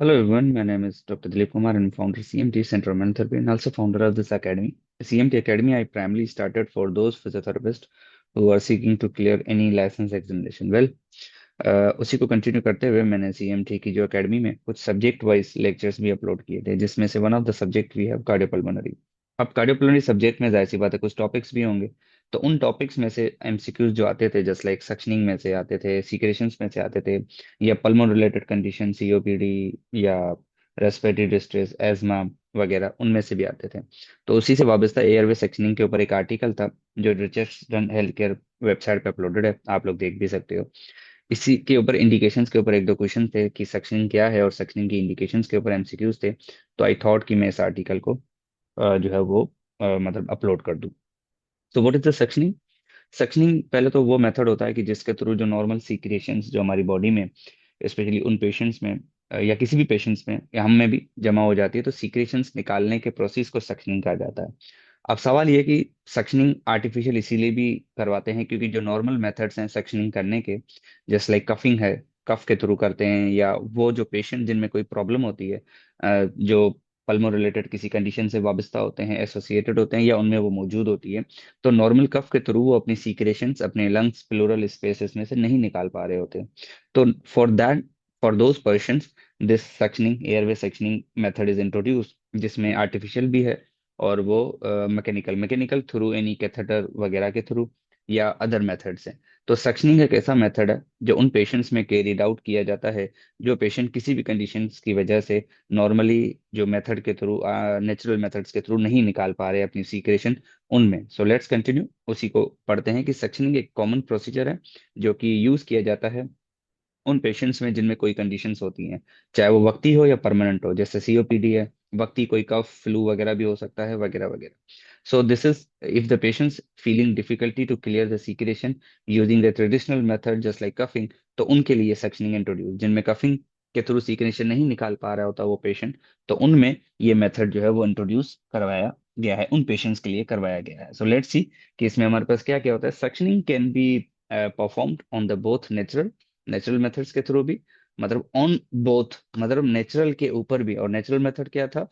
Hello everyone, my name is Dr. Dilip Kumar and founder CMT Center of Mental Therapy and also founder of this academy. CMT Academy I primarily started for those physiotherapists who are seeking to clear any license examination. उसी को continue करते हुए मैंने CMT की जो academy में कुछ subject wise lectures भी अपलोड किए थे जिसमें से one of the subject we have cardiopulmonary. अब कार्डियोपल्मोनरी सब्जेक्ट में जाहिर सी बात है कुछ टॉपिक्स भी होंगे। तो उन टॉपिक्स में से एमसीक्यूज जो आते थे जस्ट लाइक सक्शनिंग में से आते थे, सीक्रेशंस में से आते थे, या पल्मोन रिलेटेड कंडीशन सीओपीडी या रेस्पिरेटरी डिस्ट्रेस एजमा वगैरह उनमें से भी आते थे। तो उसी से वाबस्ता एयरवे सेक्शनिंग के ऊपर एक आर्टिकल था जो रिचर्डसन हेल्थ केयर वेबसाइट पे अपलोडेड है, आप लोग देख भी सकते हो। इसी के ऊपर इंडिकेशंस के ऊपर एक दो क्वेश्चन थे कि सक्शनिंग क्या है और सक्शनिंग की इंडिकेशंस के ऊपर एमसीक्यूज थे। तो आई थॉट कि मैं इस आर्टिकल को जो है वो मतलब अपलोड कर दूं। तो what is the suctioning? Suctioning पहले तो वो मेथड होता है कि जिसके थ्रू जो नॉर्मल सीक्रेशंस जो हमारी बॉडी में, स्पेशली उन पेशेंट्स में या किसी भी पेशेंट्स में या हम में भी जमा हो जाती है, तो सीक्रेशंस निकालने के प्रोसेस को सक्शनिंग कहा जाता है। अब सवाल ये है कि सक्शनिंग आर्टिफिशियल इसीलिए भी करवाते हैं क्योंकि जो नॉर्मल मेथड्स हैं सक्शनिंग करने के, जस्ट लाइक कफिंग है, कफ के थ्रू करते हैं, या वो जो पेशेंट जिनमें कोई प्रॉब्लम होती है जो पल्मो रिलेटेड किसी कंडीशन से वाबस्ता होते हैं, एसोसिएटेड होते हैं या उनमें वो मौजूद होती है, तो नॉर्मल कफ के थ्रू वो अपनी सीक्रेशंस अपने लंग्स प्लूरल स्पेसेस में से नहीं निकाल पा रहे होते। तो for that, for those persons, this suctioning airway suctioning method is introduce, जिसमें आर्टिफिशियल भी है और वो mechanical mechanical through any catheter वगैरह के थ्रू या अदर मेथड्स हैं। तो सक्शनिंग एक ऐसा मेथड है जो उन पेशेंट्स में कैरिड आउट किया जाता है जो पेशेंट किसी भी कंडीशंस की वजह से नॉर्मली जो मेथड के थ्रू, नेचुरल मेथड्स के थ्रू नहीं निकाल पा रहे अपनी सीक्रेशन उनमें। सो लेट्स कंटिन्यू, उसी को पढ़ते हैं कि सक्शनिंग एक कॉमन प्रोसीजर है जो कि यूज किया जाता है उन पेशेंट्स में जिनमें कोई कंडीशंस होती हैं, चाहे वो वक्ती हो या परमानेंट हो। जैसे सीओपीडी है, वक्ती कोई कफ फ्लू वगैरह भी हो सकता है वगैरह वगैरह। So this is if the patients feeling difficulty to clear the secretion using the traditional method just like coughing, तो उनके लिए सक्शनिंग इंट्रोड्यूस। जिनमें कफिंग के थ्रू सीक्रेशन नहीं निकाल पा रहा होता वो पेशेंट, तो उनमें ये मेथड जो है वो इंट्रोड्यूस करवाया गया है, उन पेशेंट्स के लिए करवाया गया है। सो लेट्स सी कि इसमें हमारे पास क्या क्या होता है। Suctioning can be performed on the both natural, natural methods के थ्रू भी, मतलब ऑन बोथ, मतलब नेचुरल के ऊपर भी। और नेचुरल मेथड क्या था,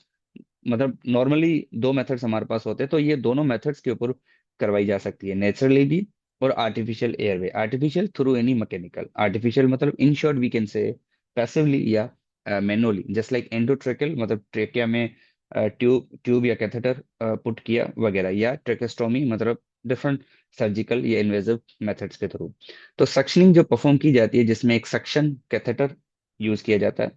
मतलब नॉर्मली दो मेथड्स हमारे पास होते हैं, तो ये दोनों मेथड्स के ऊपर करवाई जा सकती है, नेचुरली भी और artificial airway. Artificial through any mechanical, artificial मतलब in short we can say passively या मैनुअली, जस्ट लाइक एंडोट्रेकल मतलब ट्रेकिया में ट्यूब ट्यूब या कैथेटर पुट किया वगैरह, या ट्रेकेस्टोमी मतलब डिफरेंट सर्जिकल या इन्वेजिव मेथड्स के थ्रू। तो सक्शनिंग जो परफॉर्म की जाती है जिसमें एक सक्शन कैथेटर यूज किया जाता है,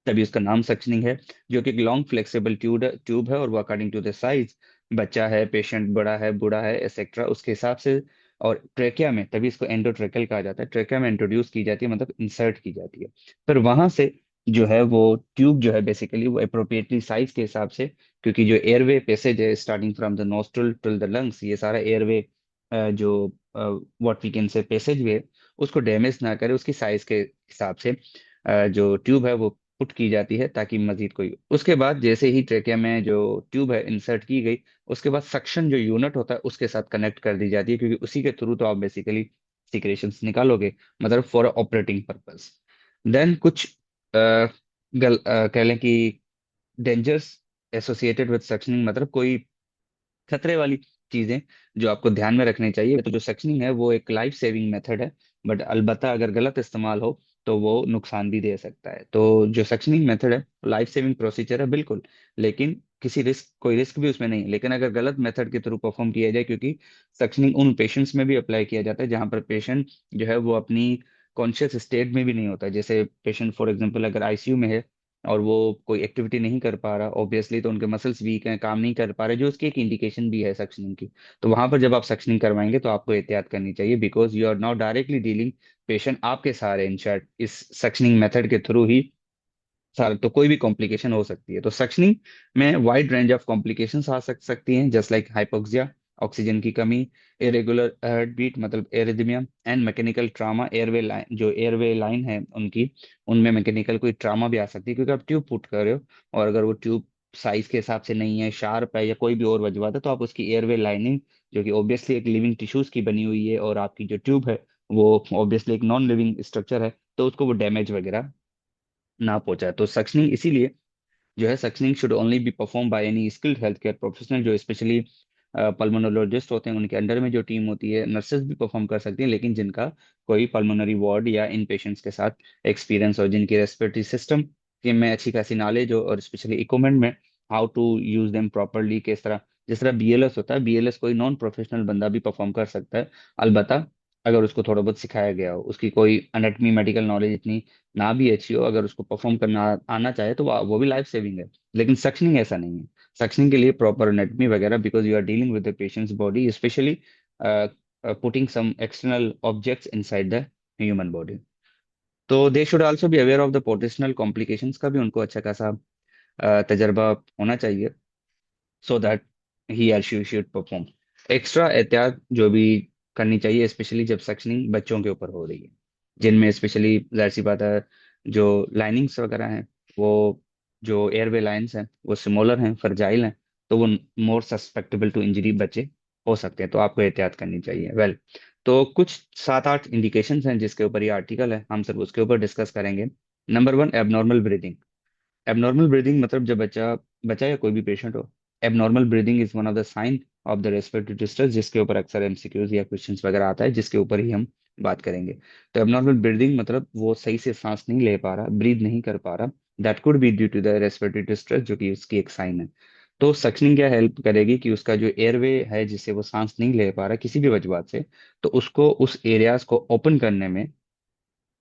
तभी उसका नाम सक्शनिंग है, जो कि एक लॉन्ग फ्लेक्सिबल ट्यूब ट्यूब है और वो अकॉर्डिंग टू द साइज, बच्चा है, पेशेंट बड़ा है, बूढ़ा है, एक्सेट्रा, उसके हिसाब से। और ट्रेकिया में, तभी इसको एंडोट्रेकल कहा जाता है, ट्रेकिया में इंट्रोड्यूस की जाती है, मतलब इंसर्ट की जाती है। फिर वहां से जो है वो ट्यूब जो है बेसिकली वो अप्रोप्रिएटली साइज के हिसाब से, क्योंकि जो एयरवे पैसेज है starting from the nostril till the lungs, ये सारा एयरवे जो what we can say passage way, उसको डैमेज ना करे उसकी साइज के हिसाब से जो ट्यूब है वो पुट की जाती है, ताकि मजीद कोई, उसके बाद जैसे ही ट्रेकिया में जो ट्यूब है इंसर्ट की गई, उसके बाद सक्शन जो यूनिट होता है उसके साथ कनेक्ट कर दी जाती है, क्योंकि उसी के थ्रू तो आप बेसिकली सिक्रेशंस निकालोगे, मतलब फॉर ऑपरेटिंग पर्पस। देन कुछ कह लें कि डेंजर्स एसोसिएटेड विद सक्शनिंग, मतलब कोई खतरे वाली चीजें जो आपको ध्यान में रखनी चाहिए। तो जो सक्शनिंग है वो एक लाइफ सेविंग मेथड है, बट अलबत्ता अगर गलत इस्तेमाल हो तो वो नुकसान भी दे सकता है। तो जो सक्शनिंग मेथड है लाइफ सेविंग प्रोसीजर है बिल्कुल, लेकिन किसी रिस्क, कोई रिस्क भी उसमें नहीं है। लेकिन अगर गलत मेथड के थ्रू परफॉर्म किया जाए, क्योंकि सक्शनिंग उन पेशेंट्स में भी अप्लाई किया जाता है जहां पर पेशेंट जो है वो अपनी कॉन्शियस स्टेट में भी नहीं होता है। जैसे पेशेंट फॉर एग्जांपल अगर आईसीयू में है और वो कोई एक्टिविटी नहीं कर पा रहा ऑब्वियसली, तो उनके मसल्स वीक हैं, काम नहीं कर पा रहे, जो उसकी एक इंडिकेशन भी है सक्शनिंग की। तो वहां पर जब आप सक्शनिंग करवाएंगे तो आपको एहतियात करनी चाहिए, because you are not directly dealing, patient आपके सहारे इंशर्ट इस सक्शनिंग मेथड के थ्रू ही सारे, तो कोई भी कॉम्प्लिकेशन हो सकती है। तो सक्शनिंग में वाइड रेंज ऑफ कॉम्प्लिकेशंस आ सकती हैं, जस्ट लाइक हाइपोक्सिया, ऑक्सीजन की कमी, इरेगुलर हार्ट बीट मतलब arrhythmia, and mechanical trauma, airway line, जो एयरवे लाइन है उनकी, उनमें मैकेनिकल कोई ट्रामा भी आ सकती है, क्योंकि आप ट्यूब पुट कर रहे हो, और अगर वो ट्यूब साइज के हिसाब से नहीं है, शार्प है, या कोई भी और वजह है, तो आप उसकी एयरवे लाइनिंग, जो कि ऑब्वियसली एक लिविंग टिश्यूज की बनी हुई है, और आपकी जो ट्यूब है वो ऑब्वियसली एक नॉन लिविंग स्ट्रक्चर है, तो उसको वो डैमेज वगैरह ना पहुंचा है। तो सक्शनिंग इसीलिए जो है, suctioning should only be perform by any skilled health care professional, जो स्पेशली पल्मोनोलॉजिस्ट होते हैं, उनके अंडर में जो टीम होती है, नर्सेज भी परफॉर्म कर सकती हैं, लेकिन जिनका कोई पल्मोनरी वार्ड या इन पेशेंट्स के साथ एक्सपीरियंस हो, जिनकी रेस्पिरेटरी सिस्टम के में अच्छी खासी नॉलेज हो, और स्पेशली इक्विपमेंट में how to use them properly, किस तरह, जिस तरह बीएलएस होता है, बीएलएस कोई नॉन प्रोफेशनल बंदा भी परफॉर्म कर सकता है, अलबत्ता अगर उसको थोड़ा बहुत सिखाया गया हो, उसकी कोई एनाटमी मेडिकल नॉलेज इतनी ना भी अच्छी हो, अगर उसको परफॉर्म करना आना चाहे तो वो भी लाइफ सेविंग है। लेकिन सक्शनिंग ऐसा नहीं है। सक्शनिंग के लिए प्रॉपर एनाटमी वगैरह, because you are dealing with the patient's body, specially putting some external objects inside the human body. तो they should also be aware of the potential complications का भी उनको अच्छा खासा तजर्बा होना चाहिए, so that he or she should perform. Extra एहतियात जो भी करनी चाहिए, स्पेशली जब सक्शनिंग बच्चों के ऊपर हो रही है, जिनमें स्पेशली जाहिर सी बात है, जो लाइनिंग्स वगैरह हैं, वो जो एयरवे लाइंस हैं वो स्मॉलर हैं, फर्जाइल हैं, तो वो मोर सस्पेक्टेबल टू इंजरी बच्चे हो सकते हैं, तो आपको एहतियात करनी चाहिए। वेल, तो कुछ 7-8 इंडिकेशंस हैं जिसके ऊपर ये आर्टिकल है, हम सब उसके ऊपर डिस्कस करेंगे। Number 1, abnormal breathing. Abnormal breathing मतलब जब बच्चा बच्चा या कोई भी पेशेंट हो, abnormal breathing is one of the sign of the respiratory distress, जिसके ऊपर अक्सर एमसीक्यूज या क्वेश्चंस वगैरह आता है, जिसके ऊपर ही हम बात करेंगे। तो एबनॉर्मल ब्रीदिंग मतलब वो सही से सांस नहीं ले पा रहा, ब्रीद नहीं कर पा रहा, that could be due to the respiratory distress, जो कि उसकी एक साइन है। तो सक्शनिंग क्या हेल्प करेगी कि उसका जो एयरवे है, जिससे वो सांस नहीं ले पा रहा किसी भी वजह से, तो उसको उस एरियाज को ओपन करने में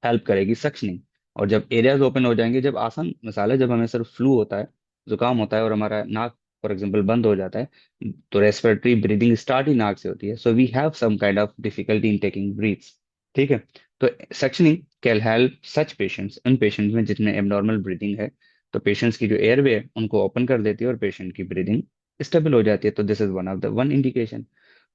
हेल्प करेगी सक्शनिंग। और जब एरियाज ओपन हो जाएंगे, जब आसान मिसाल है, जब हमें सिर्फ फ्लू होता है, जुकाम होता है, और हमारा नाक फॉर एग्जांपल बंद हो जाता है, तो रेस्पिरेटरी ब्रीदिंग स्टार्ट ही नाक से होती है, so we have some kind of difficulty in taking breaths. ठीक है। तो suctioning can help such patients, उन पेशेंट्स में जिनमें एबनॉर्मल ब्रीदिंग है, तो पेशेंट्स की जो एयरवे है उनको ओपन कर देती है और पेशेंट की ब्रीदिंग स्टेबल हो जाती है। तो this is one of the one indication.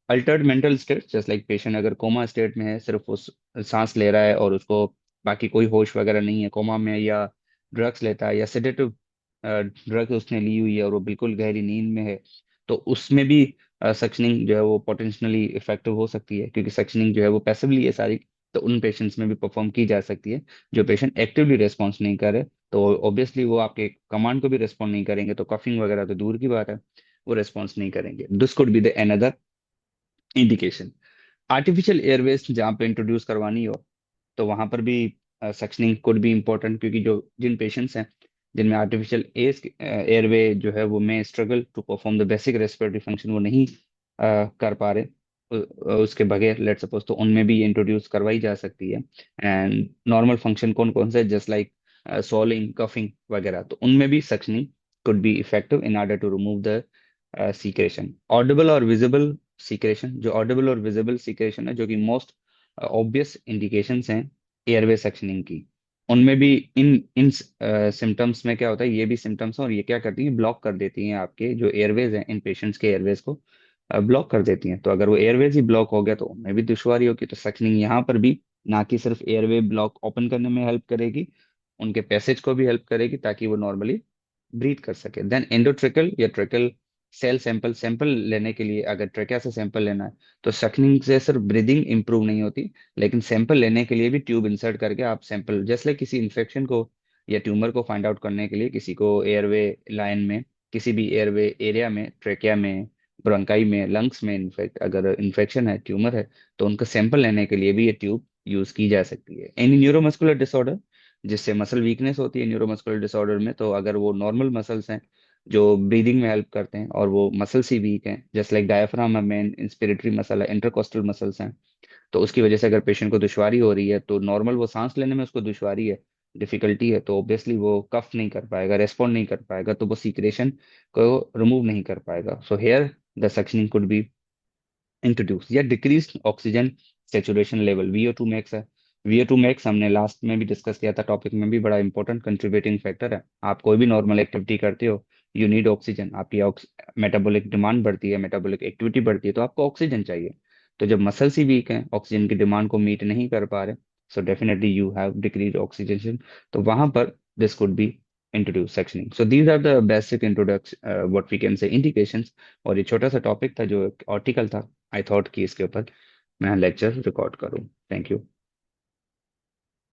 Altered mental state, just like patient अगर कोमा स्टेट में है, सिर्फ उस सांस ले रहा है और उसको बाकी कोई होश वगैरह नहीं है, कोमा में, या ड्रग्स लेता है, या सेडेटिव ड्रग उसने ली हुई है और वो बिल्कुल गहरी नींद में है, तो उसमें भी सक्शनिंग जो है वो पोटेंशियली इफेक्टिव हो सकती है, क्योंकि सक्शनिंग जो है वो पैसिवली है सारी, तो उन पेशेंट्स में भी परफॉर्म की जा सकती है। जो पेशेंट एक्टिवली रेस्पॉन्स नहीं करे, तो ऑब्वियसली वो आपके कमांड को भी रेस्पॉन्ड नहीं करेंगे, तो कफिंग वगैरह तो दूर की बात है, वो रेस्पॉन्स नहीं करेंगे। This could be the another indication. Artificial Airways जहाँ पे इंट्रोड्यूस करवानी हो, तो वहां पर भी सक्शनिंग कुड भी इम्पोर्टेंट, क्योंकि जो जिन पेशेंट्स हैं जिनमें आर्टिफिशियल एयरवे जो है वो में struggle to perform the basic respiratory function, वो नहीं कर पा रहे उसके बगैर, लेट सपोज, तो उनमें भी इंट्रोड्यूस करवाई जा सकती है। एंड नॉर्मल फंक्शन कौन कौन से, जस्ट लाइक सॉलिंग, कफिंग वगैरह, तो उनमें भी suctioning could be effective in order to remove the secretion. Audible और विजिबल सीक्रेशन, जो ऑडिबल और विजिबल सीक्रेशन है, जो कि मोस्ट ऑब्वियस इंडिकेशंस हैं एयरवे सेक्शनिंग की, उनमें भी इन इन सिम्टम्स में क्या होता है, ये भी सिम्टम्स हैं, और ये क्या करती हैं, ब्लॉक कर देती हैं आपके जो एयरवेज हैं, इन पेशेंट्स के एयरवेज को ब्लॉक कर देती हैं। तो अगर वो एयरवेज ही ब्लॉक हो गया, तो उनमें भी दुश्वारी होगी। तो सक्शनिंग यहाँ पर भी ना कि सिर्फ एयरवे ब्लॉक ओपन करने में हेल्प करेगी, उनके पैसेज को भी हेल्प करेगी, ताकि वो नॉर्मली ब्रीथ कर सके। देन एंडोट्रेकल या ट्रेकल सेल सैंपल, सैंपल लेने के लिए अगर ट्रेकिया से सैंपल लेना है, तो सक्निंग से सिर्फ ब्रीदिंग इंप्रूव नहीं होती, लेकिन सैंपल लेने के लिए भी ट्यूब इंसर्ट करके आप सैंपल, जैसे किसी इन्फेक्शन को या ट्यूमर को फाइंड आउट करने के लिए, किसी को एयरवे लाइन में, किसी भी एयरवे एरिया में, ट्रेकिया में, ब्रोंकाई में, लंग्स में इन्फेक्ट अगर इन्फेक्शन है, ट्यूमर है, तो उनका सैंपल लेने के लिए भी ये ट्यूब यूज की जा सकती है। एनी न्यूरोमस्कुलर डिसऑर्डर, जिससे मसल वीकनेस होती है न्यूरोमस्कुलर डिसऑर्डर में, तो अगर वो नॉर्मल मसल्स हैं जो ब्रीदिंग में हेल्प करते हैं, और वो मसल्स ही वीक हैं, जस्ट लाइक डायफ्राम है मेन इंस्पिरेटरी मसल है, इंटरकोस्टल मसल्स हैं, तो उसकी वजह से अगर पेशेंट को दुश्वारी हो रही है, तो नॉर्मल वो सांस लेने में उसको दुश्वारी है, डिफिकल्टी है, तो ऑब्वियसली वो कफ नहीं कर पाएगा, रेस्पॉन्ड नहीं कर पाएगा, तो वो सीक्रेशन को रिमूव नहीं कर पाएगा। So here the suctioning could be introduce. या decrease oxygen saturation level, VO2 max है। VO2 मैक्स हमने लास्ट में भी डिस्कस किया था, टॉपिक में भी, बड़ा इंपॉर्टेंट कंट्रीब्यूटिंग फैक्टर है। आप कोई भी नॉर्मल एक्टिविटी करते हो, यू नीड ऑक्सीजन, आपकी मेटाबॉलिक डिमांड बढ़ती है, मेटाबॉलिक एक्टिविटी बढ़ती है, तो आपको ऑक्सीजन चाहिए। तो जब मसल्स ही वीक हैं, ऑक्सीजन की डिमांड को मीट नहीं कर पा रहे, so definitely you have decrease oxygen, तो वहां पर this could be introduce suctioning. So these are the basic introduction, what we can say indications. और ये छोटा सा टॉपिक था जो आर्टिकल था, आई थॉट कि इसके ऊपर मैं लेक्चर रिकॉर्ड करूँ। Thank you.